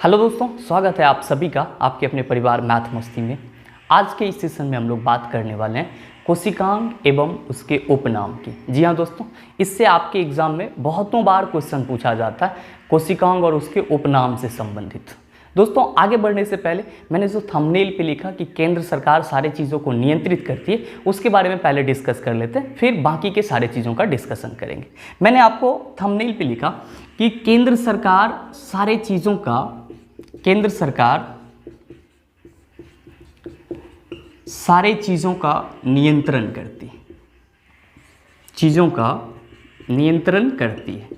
Hello दोस्तों, स्वागत है आप सभी का आपके अपने परिवार मैथ मस्ती में। आज के इस सेशन में हम लोग बात करने वाले हैं कोशिकांग एवं उसके उपनाम की। जी हाँ दोस्तों, इससे आपके एग्जाम में बहुतों बार क्वेश्चन पूछा जाता है कोशिकांग और उसके उपनाम से संबंधित। दोस्तों आगे बढ़ने से पहले मैंने जो थंबनेल पे लिखा कि केंद्र सरकार सारी चीज़ों को नियंत्रित करती है, उसके बारे में पहले डिस्कस कर लेते हैं, फिर बाकी के सारे चीज़ों का डिस्कशन करेंगे। मैंने आपको थंबनेल पे लिखा कि केंद्र सरकार सारे चीज़ों का सारे चीज़ों का नियंत्रण करती है, चीज़ों का नियंत्रण करती है।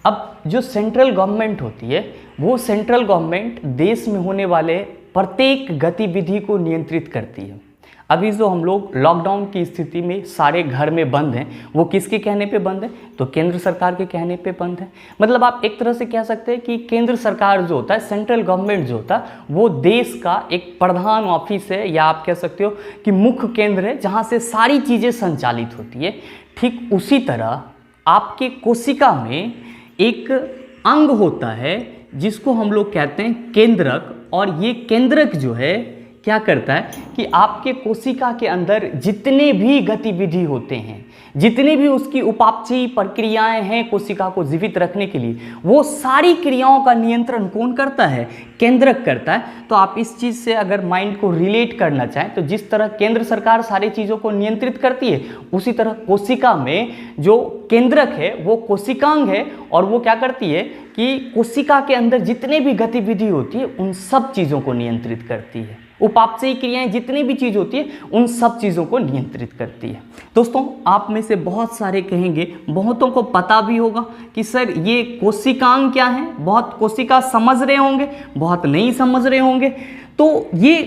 अब जो सेंट्रल गवर्नमेंट होती है, वो सेंट्रल गवर्नमेंट देश में होने वाले प्रत्येक गतिविधि को नियंत्रित करती है। अभी जो हम लोग लॉकडाउन की स्थिति में सारे घर में बंद हैं, वो किसके कहने पे बंद है? तो केंद्र सरकार के कहने पे बंद है। मतलब आप एक तरह से कह सकते हैं कि केंद्र सरकार जो होता है, सेंट्रल गवर्नमेंट जो होता है, वो देश का एक प्रधान ऑफिस है, या आप कह सकते हो कि मुख्य केंद्र है जहाँ से सारी चीज़ें संचालित होती है। ठीक उसी तरह आपके कोशिका में एक अंग होता है जिसको हम लोग कहते हैं केंद्रक, और ये केंद्रक जो है क्या करता है कि आपके कोशिका के अंदर जितने भी गतिविधि होते हैं, जितनी भी उसकी उपापचयी प्रक्रियाएं हैं कोशिका को जीवित रखने के लिए, वो सारी क्रियाओं का नियंत्रण कौन करता है? केंद्रक करता है। तो आप इस चीज़ से अगर माइंड को रिलेट करना चाहें तो जिस तरह केंद्र सरकार सारी चीज़ों को नियंत्रित करती है, उसी तरह कोशिका में जो केंद्रक है वो कोशिकांग है, और वो क्या करती है कि कोशिका के अंदर जितने भी गतिविधि होती है उन सब चीज़ों को नियंत्रित करती है। उपापचयी क्रियाएं जितनी भी चीज़ होती है उन सब चीज़ों को नियंत्रित करती है। दोस्तों आप में से बहुत सारे कहेंगे, बहुतों को पता भी होगा कि सर ये कोशिकांग क्या है, बहुत कोशिका समझ रहे होंगे, बहुत नहीं समझ रहे होंगे। तो ये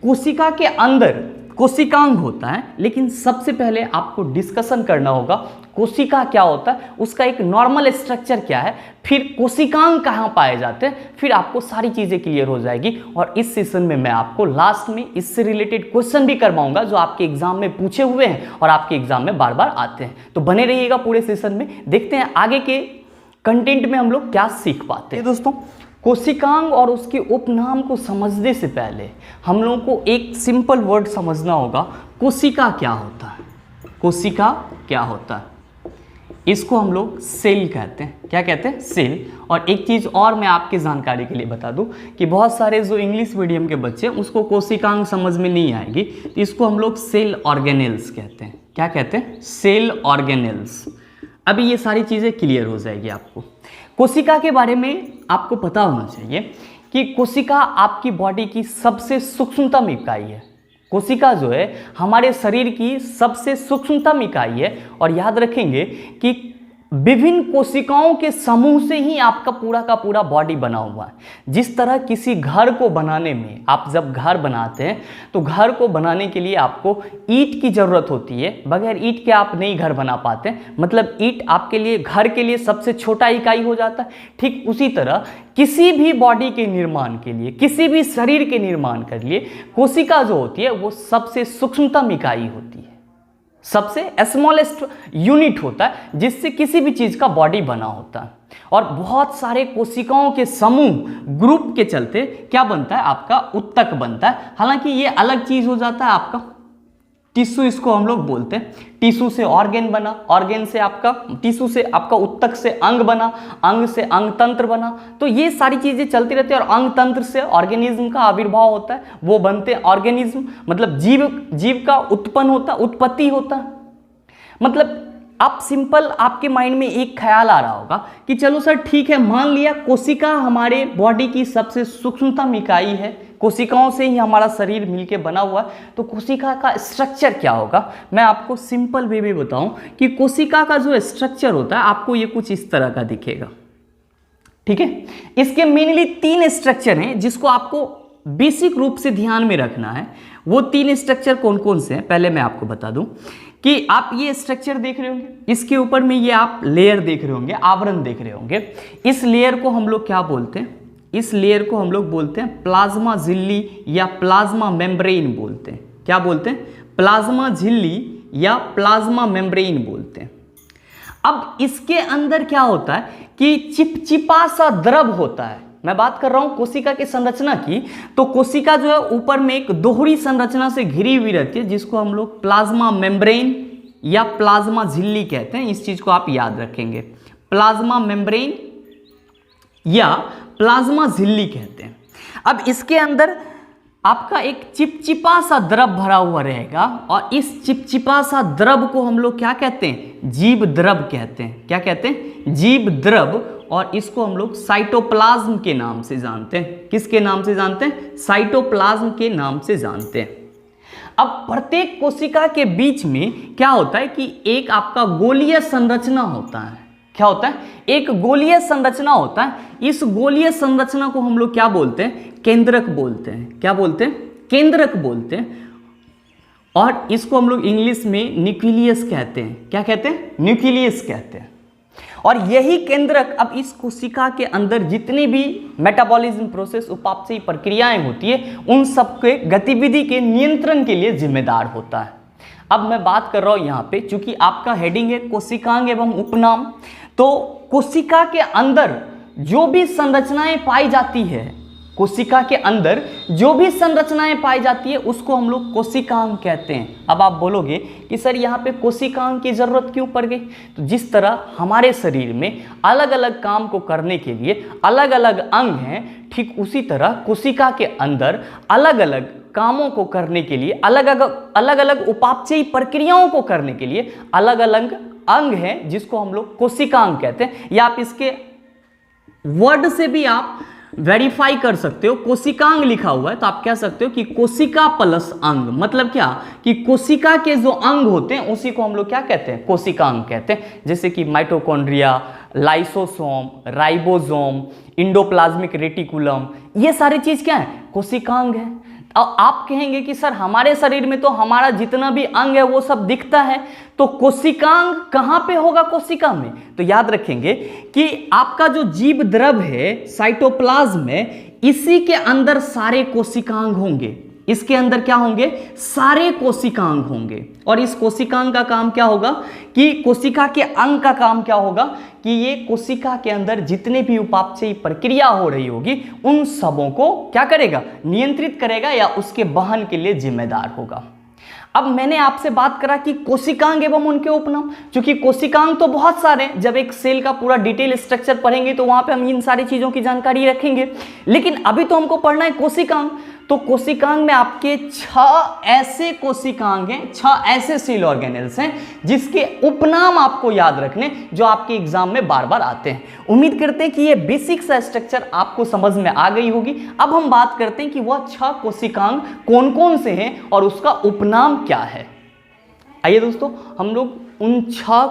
कोशिका के अंदर कोशिकांग होता है, लेकिन सबसे पहले आपको डिस्कशन करना होगा कोशिका क्या होता है, उसका एक नॉर्मल स्ट्रक्चर क्या है, फिर कोशिकांग कहाँ पाए जाते हैं, फिर आपको सारी चीज़ें क्लियर हो जाएगी। और इस सेशन में मैं आपको लास्ट में इससे रिलेटेड क्वेश्चन भी करवाऊंगा जो आपके एग्जाम में पूछे हुए हैं और आपके एग्जाम में बार बार आते हैं। तो बने रहिएगा पूरे सेशन में, देखते हैं आगे के कंटेंट में हम लोग क्या सीख पाते हैं। दोस्तों कोशिकांग और उसके उपनाम को समझने से पहले हम लोगों को एक सिंपल वर्ड समझना होगा, कोशिका क्या होता है। कोशिका क्या होता है? इसको हम लोग सेल कहते हैं। क्या कहते हैं? सेल। और एक चीज़ और मैं आपकी जानकारी के लिए बता दूं कि बहुत सारे जो इंग्लिश मीडियम के बच्चे हैं उसको कोशिकांग समझ में नहीं आएगी, तो इसको हम लोग सेल ऑर्गेनेल्स कहते हैं। क्या कहते हैं? Cell organelles. अभी ये सारी चीज़ें क्लियर हो जाएगी आपको। कोशिका के बारे में आपको पता होना चाहिए कि कोशिका आपकी बॉडी की सबसे सूक्ष्मतम इकाई है। कोशिका जो है हमारे शरीर की सबसे सूक्ष्मतम इकाई है, और याद रखेंगे कि विभिन्न कोशिकाओं के समूह से ही आपका पूरा का पूरा बॉडी बना हुआ है। जिस तरह किसी घर को बनाने में, आप जब घर बनाते हैं तो घर को बनाने के लिए आपको ईंट की ज़रूरत होती है, बगैर ईंट के आप नहीं घर बना पाते, मतलब ईंट आपके लिए घर के लिए सबसे छोटा इकाई हो जाता है। ठीक उसी तरह किसी भी बॉडी के निर्माण के लिए, किसी भी शरीर के निर्माण के लिए कोशिका जो होती है वो सबसे सूक्ष्मतम इकाई होती है, सबसे स्मॉलेस्ट यूनिट होता है जिससे किसी भी चीज़ का बॉडी बना होता है। और बहुत सारे कोशिकाओं के समूह, ग्रुप के चलते क्या बनता है? आपका उत्तक बनता है। हालांकि ये अलग चीज़ हो जाता है आपका टिश्यू, इसको हम लोग बोलते हैं। टिश्यू से ऑर्गेन बना, ऑर्गेन से आपका, टिश्यू से आपका उत्तक से अंग बना, अंग से अंग तंत्र बना। तो ये सारी चीज़ें चलती रहती है, और अंग तंत्र से ऑर्गेनिज्म का आविर्भाव होता है, वो बनते हैं ऑर्गेनिज्म, मतलब जीव का उत्पन्न होता, उत्पत्ति होता है। मतलब आप सिंपल, आपके माइंड में एक ख्याल आ रहा होगा कि चलो सर ठीक है, मान लिया कोशिका हमारे बॉडी की सबसे सूक्ष्मतम इकाई है, कोशिकाओं से ही हमारा शरीर मिलके बना हुआ है, तो कोशिका का स्ट्रक्चर क्या होगा? मैं आपको सिंपल वे में बताऊं कि कोशिका का जो स्ट्रक्चर होता है आपको ये कुछ इस तरह का दिखेगा। ठीक है, इसके मेनली 3 स्ट्रक्चर हैं जिसको आपको बेसिक रूप से ध्यान में रखना है। वो 3 स्ट्रक्चर कौन कौन से हैं पहले मैं आपको बता दूं कि आप ये स्ट्रक्चर देख रहे होंगे, इसके ऊपर में ये आप लेयर देख रहे होंगे, आवरण देख रहे होंगे। इस लेयर को हम लोग क्या बोलते हैं? इस लेयर को हम लोग बोलते हैं प्लाज्मा झिल्ली या प्लाज्मा मेम्ब्रेन बोलते हैं। क्या बोलते हैं? प्लाज्मा झिल्ली या प्लाज्मा मेम्ब्रेन बोलते हैं। अब इसके अंदर क्या होता है कि चिपचिपा सा द्रव होता है। मैं बात कर रहा हूं कोशिका की संरचना की, तो कोशिका जो है ऊपर में एक दोहरी संरचना से घिरी हुई रहती है, जिसको हम लोग प्लाज्मा मेम्ब्रेन या प्लाज्मा झिल्ली कहते हैं। इस चीज को आप याद रखेंगे, प्लाज्मा मेम्ब्रेन या प्लाज्मा झिल्ली कहते हैं। अब इसके अंदर आपका एक चिपचिपा सा द्रव भरा हुआ रहेगा, और इस चिपचिपा सा द्रव को हम लोग क्या कहते हैं, जीव द्रव कहते हैं। क्या कहते हैं, जीव द्रव। और इसको हम लोग साइटोप्लाज्म के नाम से जानते हैं। किसके नाम से जानते हैं, साइटोप्लाज्म के नाम से जानते हैं। अब प्रत्येक कोशिका के बीच में क्या होता है कि एक आपका गोलीय संरचना होता है। क्या होता है, एक गोलीय संरचना होता है। इस गोलीय संरचना को हम लोग क्या बोलते हैं, केंद्रक बोलते हैं। क्या बोलते हैं, केंद्रक बोलते हैं। और इसको हम लोग इंग्लिश में न्यूक्लियस कहते हैं। क्या कहते हैं, न्यूक्लियस कहते हैं। और यही केंद्रक अब इस कोशिका के अंदर जितनी भी मेटाबॉलिज्म प्रोसेस, उपापचयी प्रक्रियाएं होती है, उन सब के गतिविधि के नियंत्रण के लिए जिम्मेदार होता है। अब मैं बात कर रहा हूं यहाँ पे, चूंकि आपका हेडिंग है कोशिकांग एवं उपनाम, तो कोशिका के अंदर जो भी संरचनाएं पाई जाती है, कोशिका के अंदर जो भी संरचनाएं पाई जाती है, उसको हम लोग कोशिकांग कहते हैं। अब आप बोलोगे कि सर यहाँ पे कोशिकांग की जरूरत क्यों पड़ गई? तो जिस तरह हमारे शरीर में अलग अलग काम को करने के लिए अलग अलग अंग हैं, ठीक उसी तरह कोशिका के अंदर अलग अलग कामों को करने के लिए, अलग अलग उपापचयी प्रक्रियाओं को करने के लिए अलग अलग अंग हैं, जिसको हम लोग कोशिकांग कहते हैं। या आप इसके वर्ड से भी आप वेरीफाई कर सकते हो। कोशिकांग लिखा हुआ है तो आप कह सकते हो कि कोशिका प्लस अंग, मतलब क्या कि कोशिका के जो अंग होते हैं उसी को हम लोग क्या कहते हैं, कोशिकांग कहते हैं। जैसे कि mitochondria, lysosome, ribosome, endoplasmic reticulum, ये सारी चीज क्या है, कोशिकांग है। अब आप कहेंगे कि सर हमारे शरीर में तो हमारा जितना भी अंग है वो सब दिखता है, तो कोशिकांग कहाँ पे होगा, कोशिका में? तो याद रखेंगे कि आपका जो जीव द्रव है साइटोप्लाज्म में, इसी के अंदर सारे कोशिकांग होंगे। इसके अंदर क्या होंगे, सारे कोशिकांग होंगे। और इस कोशिकांग का काम क्या होगा कि कोशिका के अंग का काम क्या होगा कि ये कोशिका के अंदर जितने भी उपापचयी प्रक्रिया हो रही होगी उन सबों को क्या करेगा, नियंत्रित करेगा या उसके वहन के लिए जिम्मेदार होगा। अब मैंने आपसे बात करा कि कोशिकांग एवं उनके उपनाम, क्योंकि कोशिकांग तो बहुत सारे, जब एक सेल का पूरा डिटेल स्ट्रक्चर पढ़ेंगे तो वहां पे हम इन सारी चीजों की जानकारी रखेंगे, लेकिन अभी तो हमको पढ़ना है कोशिकांग। तो कोशिकांग में आपके 6 ऐसे कोशिकांग हैं, 6 ऐसे सेल ऑर्गेनेल्स हैं जिसके उपनाम आपको याद रखने, जो आपके एग्जाम में बार बार आते हैं। उम्मीद करते हैं कि ये बेसिक सा स्ट्रक्चर आपको समझ में आ गई होगी। अब हम बात करते हैं कि वह 6 कोशिकांग कौन कौन से हैं और उसका उपनाम क्या है। आइए दोस्तों, हम लोग उन 6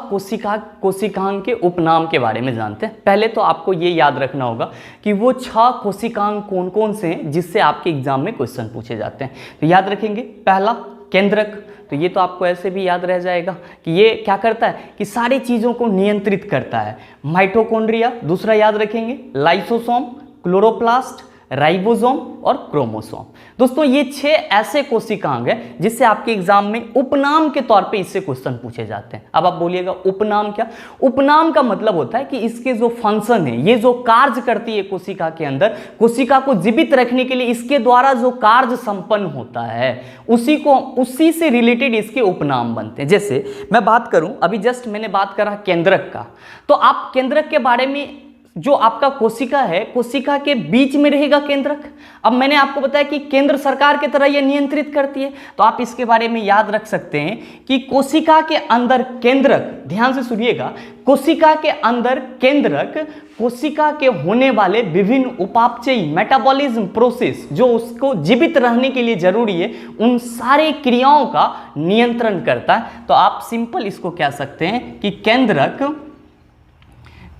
कोशिकांग के उपनाम के बारे में जानते हैं। पहले तो आपको ये याद रखना होगा कि वो 6 कोशिकांग कौन कौन से हैं जिससे आपके एग्जाम में क्वेश्चन पूछे जाते हैं। तो याद रखेंगे, पहला केंद्रक, तो ये तो आपको ऐसे भी याद रह जाएगा कि ये क्या करता है कि सारी चीज़ों को नियंत्रित करता है। माइटोकॉन्ड्रिया, दूसरा याद रखेंगे लाइसोसोम, क्लोरोप्लास्ट, राइबोसोम और क्रोमोसोम। दोस्तों ये 6 ऐसे कोशिकांग हैं जिससे आपके एग्जाम में उपनाम के तौर पे इससे क्वेश्चन पूछे जाते हैं। अब आप बोलिएगा उपनाम क्या? उपनाम का मतलब होता है कि इसके जो फंक्शन है, ये जो कार्य करती है कोशिका के अंदर, कोशिका को जीवित रखने के लिए इसके द्वारा जो कार्य संपन्न होता है उसी से रिलेटेड इसके उपनाम बनते हैं। जैसे मैं बात करूं, अभी जस्ट मैंने बात करा केंद्रक का, तो आप केंद्रक के बारे में, जो आपका कोशिका है, कोशिका के बीच में रहेगा केंद्रक। अब मैंने आपको बताया कि केंद्र सरकार की तरह यह नियंत्रित करती है, तो आप इसके बारे में याद रख सकते हैं कि कोशिका के अंदर केंद्रक, ध्यान से सुनिएगा, कोशिका के अंदर केंद्रक कोशिका के होने वाले विभिन्न उपापचयी मेटाबॉलिज्म प्रोसेस जो उसको जीवित रहने के लिए जरूरी है, उन सारे क्रियाओं का नियंत्रण करता है। तो आप सिंपल इसको कह सकते हैं कि केंद्रक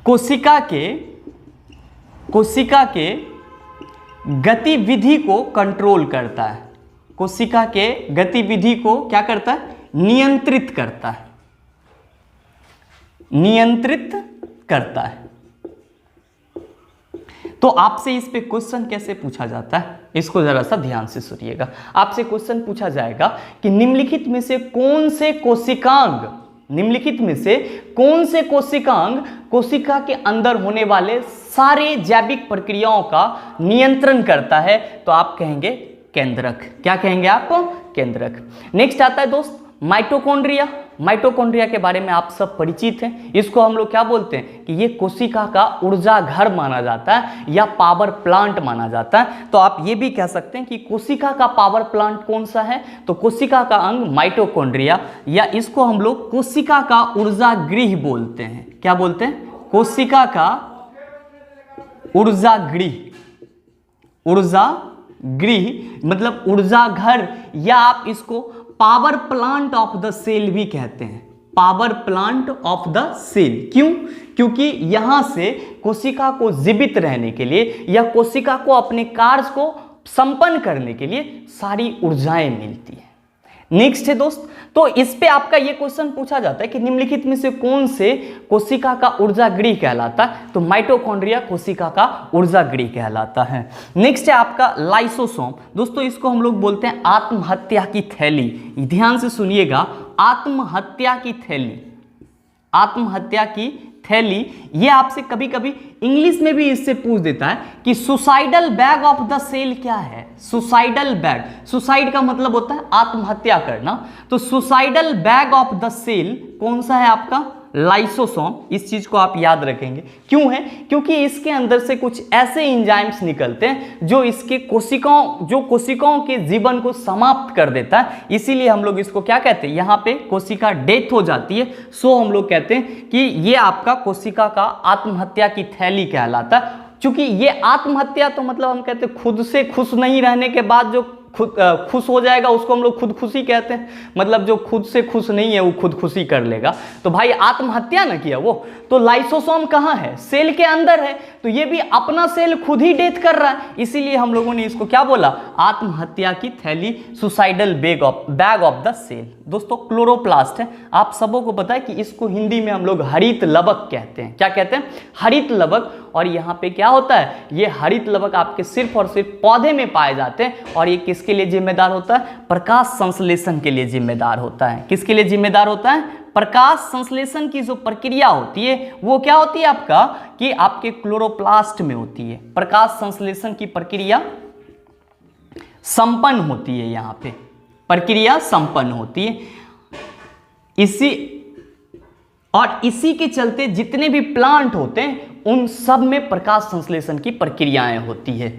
कोशिका के गतिविधि को कंट्रोल करता है, कोशिका के गतिविधि को क्या करता है, नियंत्रित करता है, नियंत्रित करता है। तो आपसे इस पे क्वेश्चन कैसे पूछा जाता है, इसको जरा सा ध्यान से सुनिएगा। आपसे क्वेश्चन पूछा जाएगा कि निम्नलिखित में से कौन से कोशिकांग निम्नलिखित में से कौन से कोशिकांग कोशिका के अंदर होने वाले सारे जैविक प्रक्रियाओं का नियंत्रण करता है? तो आप कहेंगे केंद्रक। क्या कहेंगे आप? केंद्रक। नेक्स्ट आता है दोस्त माइटोकॉन्ड्रिया। माइटोकॉन्ड्रिया के बारे में आप सब परिचित हैं। इसको हम लोग क्या बोलते हैं कि ये कोशिका का ऊर्जा घर माना जाता है या पावर प्लांट माना जाता है। तो आप ये भी कह सकते हैं कि कोशिका का पावर प्लांट कौन सा है? तो कोशिका का अंग माइटोकॉन्ड्रिया, या इसको हम लोग कोशिका का ऊर्जा गृह बोलते हैं। क्या बोलते हैं? कोशिका का ऊर्जा गृह। ऊर्जा गृह मतलब ऊर्जा घर, या आप इसको power plant of the cell भी कहते हैं। Power plant of the cell क्यों? क्योंकि यहां से कोशिका को जीवित रहने के लिए या कोशिका को अपने कार्य को संपन्न करने के लिए सारी ऊर्जाएं मिलती है। नेक्स्ट है दोस्त, तो इस पे आपका ये क्वेश्चन पूछा जाता है कि निम्नलिखित में से कौन से कोशिका का ऊर्जा गृह कहलाता है? तो माइटोकॉन्ड्रिया कोशिका का ऊर्जा गृह कहलाता है। नेक्स्ट है आपका लाइसोसोम। दोस्तों इसको हम लोग बोलते हैं आत्महत्या की थैली। ध्यान से सुनिएगा, आत्महत्या की थैली। आत्महत्या की थैली, ये आपसे कभी कभी इंग्लिश में भी इससे पूछ देता है कि suicidal bag of the cell क्या है? सुसाइडल बैग, सुसाइड का मतलब होता है आत्महत्या करना, तो suicidal bag of the cell कौन सा है आपका? लाइसोसोम। इस चीज को आप याद रखेंगे। क्यों है? क्योंकि इसके अंदर से कुछ ऐसे एंजाइम्स निकलते हैं जो इसके कोशिकाओं के जीवन को समाप्त कर देता है। इसीलिए हम लोग इसको क्या कहते हैं? यहाँ पे कोशिका डेथ हो जाती है, सो हम लोग कहते हैं कि ये आपका कोशिका का आत्महत्या की थैली कहलाता है। क्योंकि ये आत्महत्या तो मतलब हम कहते हैं खुद से खुश नहीं रहने के बाद जो खुद खुश हो जाएगा उसको हम लोग खुदकुशी कहते हैं। मतलब जो खुद से खुश नहीं है वो खुदकुशी कर लेगा। तो भाई आत्महत्या ना किया वो। तो लाइसोसोम कहाँ है? सेल के अंदर है। तो ये भी अपना सेल खुद ही डेथ कर रहा है, इसीलिए हम लोगों ने इसको क्या बोला? आत्महत्या की थैली, suicidal bag of the cell. दोस्तों क्लोरोप्लास्ट है। आप सबों को पता है कि इसको हिंदी में हम लोग हरित लवक कहते हैं। क्या कहते हैं? हरित लवक। और यहाँ पे क्या होता है? ये हरित लवक आपके सिर्फ और सिर्फ पौधे में पाए जाते हैं। और ये किसके लिए जिम्मेदार होता है? प्रकाश संश्लेषण के लिए जिम्मेदार होता है। किसके लिए जिम्मेदार होता है? प्रकाश संश्लेषण की जो प्रक्रिया होती है वो क्या होती है आपका? कि आपके क्लोरोप्लास्ट में होती है। प्रकाश संश्लेषण की प्रक्रिया संपन्न होती है। यहाँ पे प्रक्रिया संपन्न होती है। इसी के चलते जितने भी प्लांट होते हैं उन सब में प्रकाश संश्लेषण की प्रक्रियाएं होती है।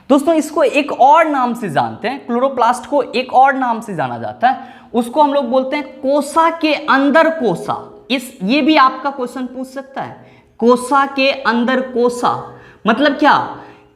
दोस्तों इसको एक और नाम से जानते हैं, क्लोरोप्लास्ट को एक और नाम से जाना जाता है। उसको हम लोग बोलते हैं कोसा के अंदर कोसा। ये भी आपका क्वेश्चन पूछ सकता है। कोसा के अंदर कोसा मतलब क्या?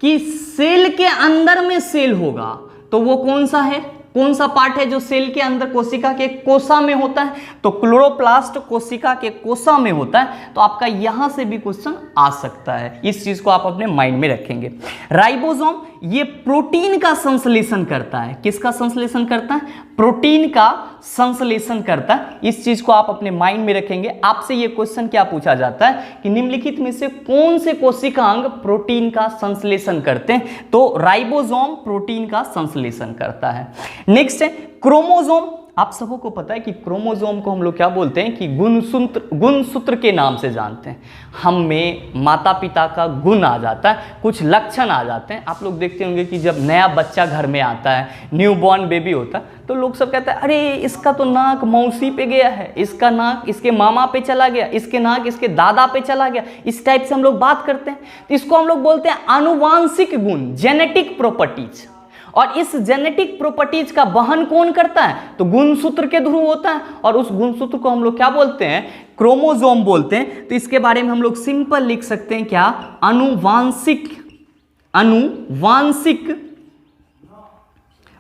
कि सेल के अंदर में सेल होगा तो वो कौन सा है? कौन सा पार्ट है जो सेल के अंदर कोशिका के कोसा में होता है? तो क्लोरोप्लास्ट कोशिका के कोसा में होता है। तो आपका यहां से भी क्वेश्चन आ सकता है। इस चीज को आप अपने माइंड में रखेंगे। राइबोसोम ये प्रोटीन का संश्लेषण करता है। किसका संश्लेषण करता है? प्रोटीन का संश्लेषण करता है। इस चीज को आप अपने माइंड में रखेंगे। आपसे ये क्वेश्चन क्या पूछा जाता है कि निम्नलिखित में से कौन से कोशिकांग प्रोटीन का संश्लेषण करते हैं? तो राइबोसोम प्रोटीन का संश्लेषण करता है। नेक्स्ट है क्रोमोसोम। आप सबों को पता है कि क्रोमोसोम को हम लोग क्या बोलते हैं कि गुणसूत्र के नाम से जानते हैं। हम में माता पिता का गुण आ जाता है, कुछ लक्षण आ जाते हैं। आप लोग देखते होंगे कि जब नया बच्चा घर में आता है, न्यूबॉर्न बेबी होता है, तो लोग सब कहते हैं अरे इसका तो नाक मौसी पे गया है, इसका नाक इसके मामा पे चला गया, इसके नाक इसके दादा पे चला गया। इस टाइप से हम लोग बात करते हैं। तो इसको हम लोग बोलते हैं आनुवांशिक गुण, जेनेटिक प्रॉपर्टीज। और इस जेनेटिक प्रॉपर्टीज का वहन कौन करता है? तो गुणसूत्र के थ्रू होता है। और उस गुणसूत्र को हम लोग क्या बोलते हैं? क्रोमोसोम बोलते हैं। तो इसके बारे में हम लोग सिंपल लिख सकते हैं क्या?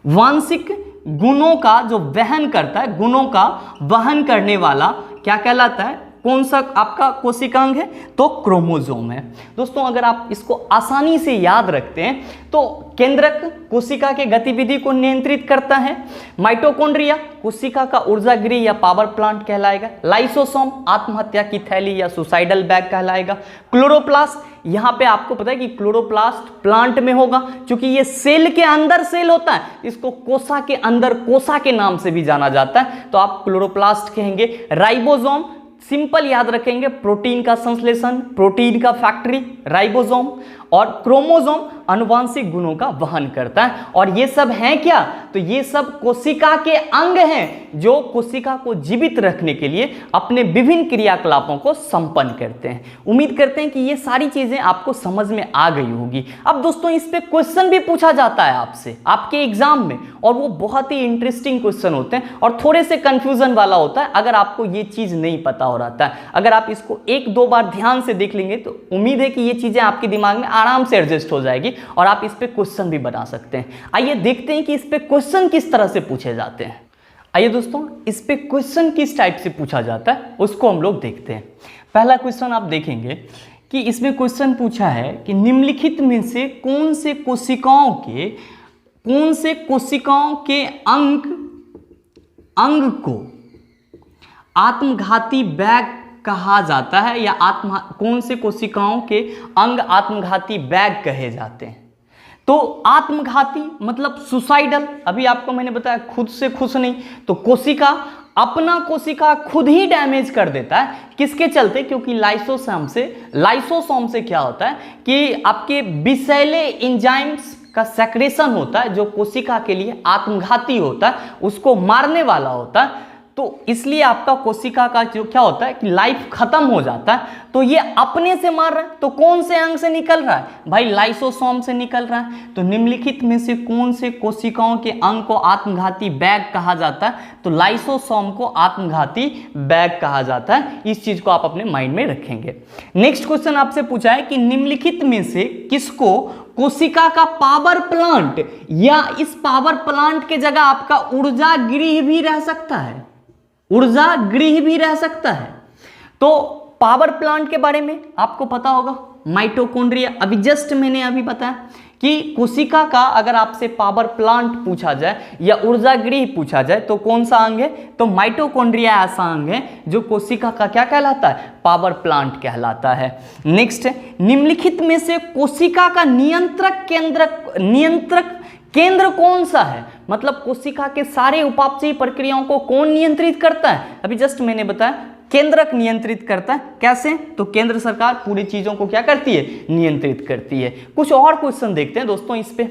वांशिक गुणों का जो वहन करता है, गुणों का वहन करने वाला क्या कहलाता है? कौन सा आपका कोशिकांग है? तो क्रोमोसोम है। दोस्तों अगर आप इसको आसानी से याद रखते हैं तो केंद्रक कोशिका के गतिविधि को नियंत्रित करता है, माइटोकॉन्ड्रिया कोशिका का ऊर्जा गृह या पावर प्लांट कहलाएगा, लाइसोसोम आत्महत्या की थैली या सुसाइडल बैग कहलाएगा, क्लोरोप्लास्ट यहाँ पे आपको पता है कि क्लोरोप्लास्ट प्लांट में होगा, क्योंकि ये सेल के अंदर सेल होता है, इसको कोसा के अंदर कोसा के नाम से भी जाना जाता है, तो आप क्लोरोप्लास्ट कहेंगे। राइबोसोम सिंपल याद रखेंगे, प्रोटीन का संश्लेषण, प्रोटीन का फैक्ट्री राइबोसोम, और क्रोमोसोम आनुवांशिक गुणों का वहन करता है। और ये सब हैं क्या? तो ये सब कोशिका के अंग हैं जो कोशिका को जीवित रखने के लिए अपने विभिन्न क्रियाकलापों को संपन्न करते हैं। उम्मीद करते हैं कि ये सारी चीजें आपको समझ में आ गई होगी। अब दोस्तों इस पे क्वेश्चन भी पूछा जाता है आपसे आपके एग्जाम में, और वो बहुत ही इंटरेस्टिंग क्वेश्चन होते हैं और थोड़े से कंफ्यूजन वाला होता है अगर आपको ये चीज नहीं पता हो रहता है। अगर आप इसको एक दो बार ध्यान से देख लेंगे तो उम्मीद है कि ये चीजें आपके दिमाग में आराम से एडजस्ट हो जाएगी और आप इस पे क्वेश्चन भी बना सकते हैं। आइए देखते हैं कि इस पे क्वेश्चन किस तरह से पूछे जाते हैं। आइए दोस्तों इस पे क्वेश्चन किस टाइप से पूछा जाता है उसको हम लोग देखते हैं। पहला क्वेश्चन आप देखेंगे कि इसमें क्वेश्चन पूछा है कि निम्नलिखित में से कौन से कोशिकाओं के अंग को आत्मघाती बैग कहा जाता है, या कौन से कोशिकाओं के अंग आत्मघाती बैग कहे जाते हैं? तो आत्मघाती मतलब सुसाइडल, अभी आपको मैंने बताया खुद से खुश नहीं, तो कोशिका अपना कोशिका खुद ही डैमेज कर देता है। किसके चलते? क्योंकि लाइसोसोम से क्या होता है कि आपके विषैले एंजाइम्स का सेक्रेशन होता है जो कोशिका के लिए आत्मघाती होता है, उसको मारने वाला होता है। तो इसलिए आपका कोशिका का जो क्या होता है कि लाइफ खत्म हो जाता है। तो ये अपने से मार रहा है, तो कौन से अंग से निकल रहा है भाई? लाइसोसोम से निकल रहा है। तो निम्नलिखित में से कौन से कोशिकाओं के अंग को आत्मघाती बैग कहा जाता है? तो लाइसोसोम को आत्मघाती बैग कहा जाता है। इस चीज को आप अपने माइंड में रखेंगे। नेक्स्ट क्वेश्चन आपसे पूछा है कि निम्नलिखित में से किसको कोशिका का पावर प्लांट, या इस पावर प्लांट के जगह आपका ऊर्जा गृह भी रह सकता है, ऊर्जा गृह भी रह सकता है। तो पावर प्लांट के बारे में आपको पता होगा, माइटोकॉन्ड्रिया। अभी जस्ट मैंने अभी बताया कि कोशिका का अगर आपसे पावर प्लांट पूछा जाए या ऊर्जा गृह पूछा जाए तो कौन सा अंग है? तो माइटोकॉन्ड्रिया ऐसा अंग है जो कोशिका का क्या कहलाता है? पावर प्लांट कहलाता है। नेक्स्ट, निम्नलिखित में से कोशिका का नियंत्रक केंद्र कौन सा है? मतलब कोशिका के सारे उपापचयी प्रक्रियाओं को कौन नियंत्रित करता है? अभी जस्ट मैंने बताया केंद्रक नियंत्रित करता है। कैसे? तो केंद्र सरकार पूरी चीजों को क्या करती है? नियंत्रित करती है। कुछ और क्वेश्चन देखते हैं दोस्तों इस पे।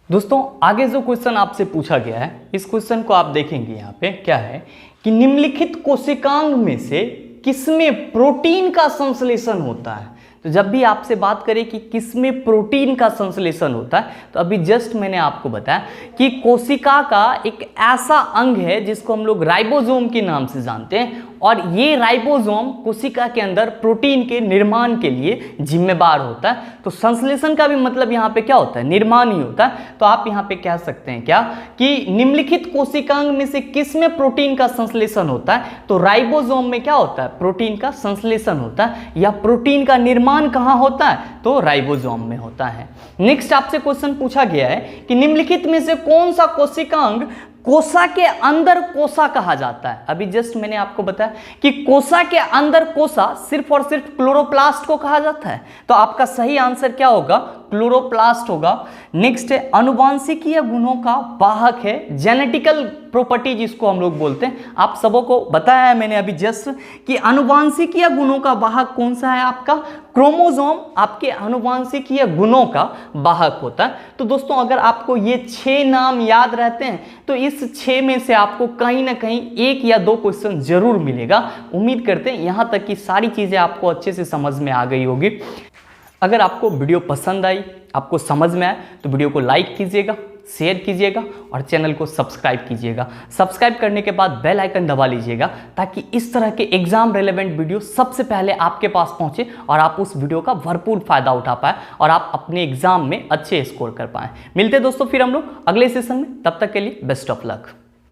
दोस्तों आगे जो क्वेश्चन आपसे पूछा गया है, इस क्वेश्चन को आप देखेंगे यहाँ पे क्या है कि निम्नलिखित कोशिकांग में से किसमें प्रोटीन का संश्लेषण होता है? तो जब भी आपसे बात करें कि किसमें प्रोटीन का संश्लेषण होता है, तो अभी जस्ट मैंने आपको बताया कि कोशिका का एक ऐसा अंग है जिसको हम लोग राइबोसोम के नाम से जानते हैं, और ये राइबोसोम कोशिका के अंदर प्रोटीन के निर्माण के लिए जिम्मेदार होता है। तो संश्लेषण का भी मतलब यहाँ पे क्या होता है? निर्माण ही होता है। तो आप यहाँ पे कह सकते हैं क्या कि निम्नलिखित कोशिकांग में से किसमें प्रोटीन का संश्लेषण होता है? तो राइबोसोम में क्या होता है? प्रोटीन का संश्लेषण होता है। या प्रोटीन का निर्माण कहाँ होता है? तो राइबोसोम में होता है। नेक्स्ट आपसे क्वेश्चन पूछा गया है कि निम्नलिखित में से कौन सा कोशिकांग कोसा के अंदर कोसा कहा जाता है? अभी जस्ट मैंने आपको बताया कि कोसा के अंदर कोसा सिर्फ और सिर्फ क्लोरोप्लास्ट को कहा जाता है। तो आपका सही आंसर क्या होगा? क्लोरोप्लास्ट होगा। नेक्स्ट है अनुवांशिकीय गुणों का वाहक है, जेनेटिकल प्रॉपर्टी जिसको हम लोग बोलते हैं। आप सबों को बताया है मैंने अभी जस्ट कि अनुवांशिकीय गुणों का वाहक कौन सा है? आपका क्रोमोसोम आपके अनुवांशिकीय गुणों का वाहक होता है। तो दोस्तों अगर आपको ये 6 नाम याद रहते हैं तो इस 6 में से आपको कहीं ना कहीं 1 या 2 क्वेश्चन जरूर मिलेगा। उम्मीद करते हैं यहाँ तक की सारी चीजें आपको अच्छे से समझ में आ गई होगी। अगर आपको वीडियो पसंद आई, आपको समझ में आए, तो वीडियो को लाइक कीजिएगा, शेयर कीजिएगा और चैनल को सब्सक्राइब कीजिएगा। सब्सक्राइब करने के बाद बेल आइकन दबा लीजिएगा ताकि इस तरह के एग्जाम रिलेवेंट वीडियो सबसे पहले आपके पास पहुंचे और आप उस वीडियो का भरपूर फायदा उठा पाए और आप अपने एग्जाम में अच्छे स्कोर कर पाएं। मिलते हैं दोस्तों फिर हम लोग अगले सेशन में, तब तक के लिए बेस्ट ऑफ लक।